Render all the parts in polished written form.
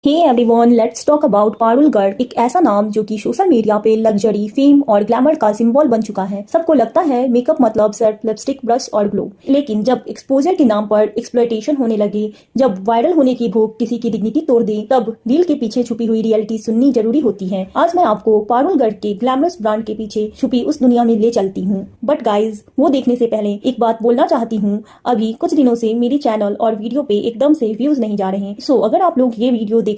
Hey everyone, let's talk about Parul Garg. एक ऐसा नाम जो कि सोशल मीडिया पे लग्जरी, फेम और ग्लैमर का सिंबल बन चुका है। सबको लगता है मेकअप मतलब सिर्फ लिपस्टिक, ब्रश और ग्लो। लेकिन जब एक्सपोजर के नाम पर एक्सप्लॉयटेशन होने लगी, जब वायरल होने की भूख किसी की डिग्निटी तोड़ दी, तब रील के पीछे छुपी हुई रियलिटी सुननी जरूरी होती है। आज मैं आपको पारुल गर्ग के ग्लैमरस ब्रांड के पीछे छुपी उस दुनिया में ले चलती हूँ। बट गाइज, वो देखने से पहले एक बात बोलना चाहती हूँ। अभी कुछ दिनों से मेरी चैनल और वीडियो पे एकदम से व्यूज नहीं जा रहे। सो अगर आप लोग ये वीडियो देखोगे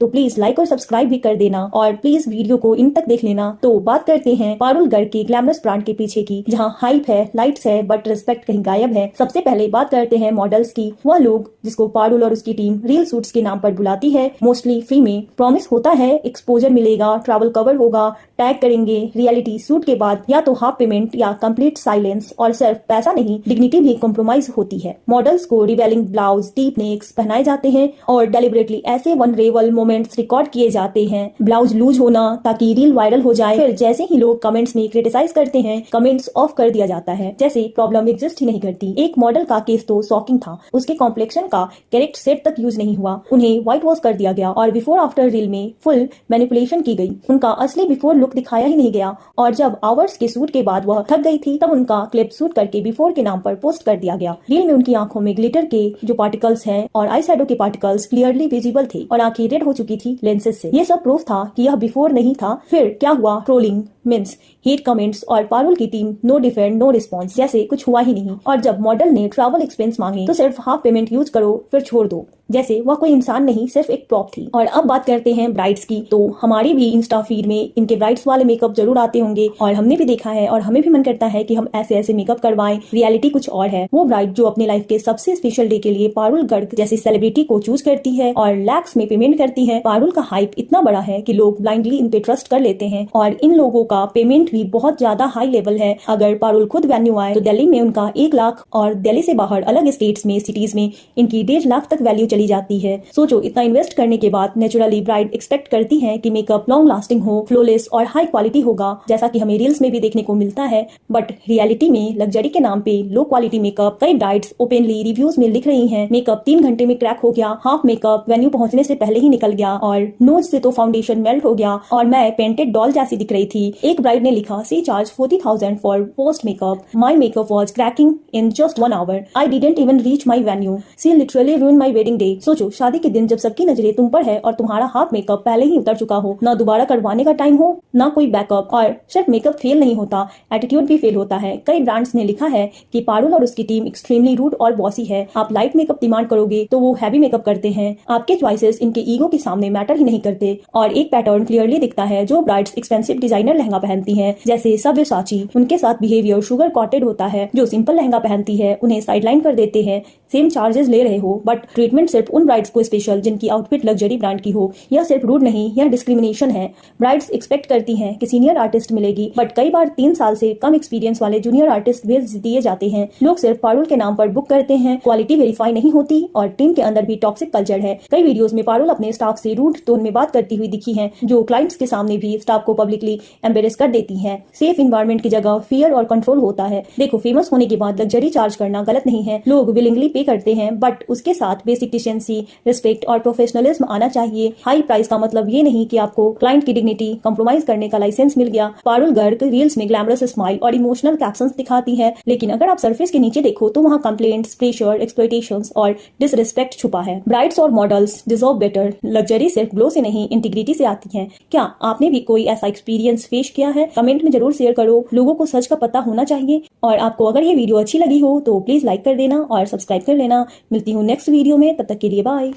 तो प्लीज लाइक और सब्सक्राइब भी कर देना और प्लीज वीडियो को इन तक देख लेना। तो बात करते हैं पारुल गर्ग के ग्लैमरस ब्रांड के पीछे की, जहां हाइप है, लाइट्स है, बट रिस्पेक्ट कहीं गायब है। सबसे पहले बात करते हैं मॉडल्स की। वह लोग जिसको पारुल और उसकी टीम रील सूट्स के नाम पर बुलाती है, मोस्टली फ्री में। प्रॉमिस होता है एक्सपोजर मिलेगा, ट्रैवल कवर होगा, टैग करेंगे। रियलिटी सूट के बाद या तो हाफ पेमेंट या कंप्लीट साइलेंस। और सिर्फ पैसा नहीं, डिग्निटी भी कॉम्प्रोमाइज होती है। मॉडल्स को रिवेलिंग ब्लाउज, डीप नेक्स पहनाए जाते हैं और डेलिबरेटली ऐसे वनरेबल मोमेंट्स रिकॉर्ड किए जाते हैं। ब्लाउज लूज होना ताकि रील वायरल हो जाए। फिर जैसे ही लोग कमेंट्स में क्रिटिसाइज करते हैं, कमेंट्स ऑफ कर दिया जाता है, जैसे प्रॉब्लम एग्जिस्ट ही नहीं करती। एक मॉडल का केस तो शॉकिंग था। उसके कॉम्प्लेक्शन का करेक्ट सेट तक यूज नहीं हुआ, उन्हें व्हाइट वॉश कर दिया गया और बिफोर आफ्टर रील में फुल मैनिपुलेशन की गई। उनका असली बिफोर लुक दिखाया ही नहीं गया और जब आवर्स के शूट के बाद वह थक गई थी, तब उनका क्लिप शूट करके बिफोर के नाम पर पोस्ट कर दिया गया। रील में उनकी आंखों में ग्लिटर के जो पार्टिकल्स हैं और आई शैडो के पार्टिकल्स क्लियरली विजिबल थे और आंखें रेड हो चुकी थी लेंसेज से। ये सब प्रूफ था कि यह बिफोर नहीं था। फिर क्या हुआ? ट्रोलिंग, मीम्स, हेट कमेंट्स और पारुल की team no defend no response, जैसे कुछ हुआ ही नहीं। और जब मॉडल ने ट्रैवल एक्सपेंस मांगे तो सिर्फ हाफ पेमेंट यूज करो फिर छोड़ दो, जैसे वह कोई इंसान नहीं, सिर्फ एक प्रॉप थी। और अब बात करते हैं ब्राइड्स की। तो हमारी भी इंस्टा फीड में इनके ब्राइड्स वाले मेकअप जरूर आते होंगे और हमने भी देखा है और हमें भी मन करता है कि हम ऐसे ऐसे मेकअप करवाएं। रियलिटी कुछ और है। वो ब्राइड जो अपने लाइफ के सबसे स्पेशल डे के लिए पारुल गर्ग जैसी सेलिब्रिटी को चूज करती है और लैक्स में पेमेंट करती है। पारुल का हाइप इतना बड़ा है कि लोग ब्लाइंडली इन पे ट्रस्ट कर लेते हैं और इन लोगों का पेमेंट भी बहुत ज्यादा हाई लेवल है। अगर पारुल खुद वेन्यू आए तो दिल्ली में उनका 1 लाख और दिल्ली से बाहर अलग स्टेट्स में, सिटीज में इनकी 1.5 लाख तक वैल्यू चली जाती है। सोचो, इतना इन्वेस्ट करने के बाद नेचुरली ब्राइड एक्सपेक्ट करती है कि मेकअप लॉन्ग लास्टिंग हो, फ्लोलेस और हाई क्वालिटी होगा, जैसा कि हमें रील्स में भी देखने को मिलता है। बट रियलिटी में लग्जरी के नाम पे लो क्वालिटी मेकअप। कई ब्राइड्स ओपनली रिव्यूज में लिख रही हैं, मेकअप 3 घंटे में क्रैक हो गया, हाफ मेकअप वेन्यू पहुंचने से पहले ही निकल गया और नोज से तो फाउंडेशन मेल्ट हो गया और मैं पेंटेड डॉल जैसी दिख रही थी। एक ब्राइड ने लिखा, she charge 40,000 for post makeup, my makeup was cracking in just 1 hour, I didn't even reach my venue, she literally ruin my wedding day. सोचो, शादी के दिन जब सबकी नजरें तुम पर है और तुम्हारा हाफ मेकअप पहले ही उतर चुका हो, ना दोबारा करवाने का टाइम हो, ना कोई बैकअप। और सिर्फ मेकअप फेल नहीं होता, एटीट्यूड भी फेल होता है। कई ब्रांड्स ने लिखा है कि पारुल और उसकी टीम एक्सट्रीमली रूड और बॉसी है। आप लाइट मेकअप डिमांड करोगे तो वो हैवी मेकअप करते हैं। आपके चॉइसेस इनके ईगो के सामने मैटर ही नहीं करते। और एक पैटर्न क्लियरली दिखता है, जो ब्राइड्स एक्सपेंसिव डिजाइनर लहंगा पहनती हैं, जैसे सब्यसाची, उनके साथ बिहेवियर शुगर कॉटेड होता है। जो सिंपल लहंगा पहनती है उन्हें साइडलाइन कर देते हैं। सेम चार्जेस ले रहे हो बट ट्रीटमेंट सिर्फ उन ब्राइड्स को स्पेशल जिनकी आउटफिट लग्जरी ब्रांड की हो। यह सिर्फ रूड नहीं, यह डिस्क्रिमिनेशन है। ब्राइड्स एक्सपेक्ट करती हैं कि सीनियर आर्टिस्ट मिलेगी, बट कई बार 3 साल से कम एक्सपीरियंस वाले जूनियर आर्टिस्ट भेज दिए जाते हैं। लोग सिर्फ पारुल के नाम पर बुक करते हैं, क्वालिटी वेरीफाई नहीं होती और टीम के अंदर भी टॉक्सिक कल्चर है। कई वीडियोस में पारुल अपने स्टाफ से रूड टोन में बात करती हुई दिखी है, जो क्लाइंट्स के सामने भी स्टाफ को पब्लिकली एम्बेरेस कर देती है। सेफ इन्वायरमेंट की जगह फियर और कंट्रोल होता है। देखो, फेमस होने के बाद लग्जरी चार्ज करना गलत नहीं है, लोग विलिंगली पे करते हैं, बट उसके साथ बेसिक डिसेंसी, रिस्पेक्ट और प्रोफेशनलिज्म आना चाहिए। हाई प्राइस का मतलब ये नहीं कि आपको क्लाइंट की डिग्निटी कंप्रोमाइज करने का लाइसेंस मिल गया। पारुल गर्ग रील्स में ग्लैमरस स्माइल और इमोशनल कैप्शंस दिखाती है, लेकिन अगर आप सरफेस के नीचे देखो तो वहाँ कंप्लेंट्स, प्रेशर, एक्सप्लॉयटेशंस और डिसरिस्पेक्ट छुपा है। ब्राइड्स और मॉडल्स डिजर्व बेटर। लग्जरी सिर्फ ग्लो से नहीं, इंटीग्रिटी से आती है। क्या आपने भी कोई ऐसा एक्सपीरियंस फेस किया है? कमेंट में जरूर शेयर करो। लोगों को सच का पता होना चाहिए। और आपको अगर ये वीडियो अच्छी लगी हो तो प्लीज लाइक कर देना और सब्सक्राइब कर लेना। मिलती हूँ नेक्स्ट वीडियो में, तब तक के लिए बाय।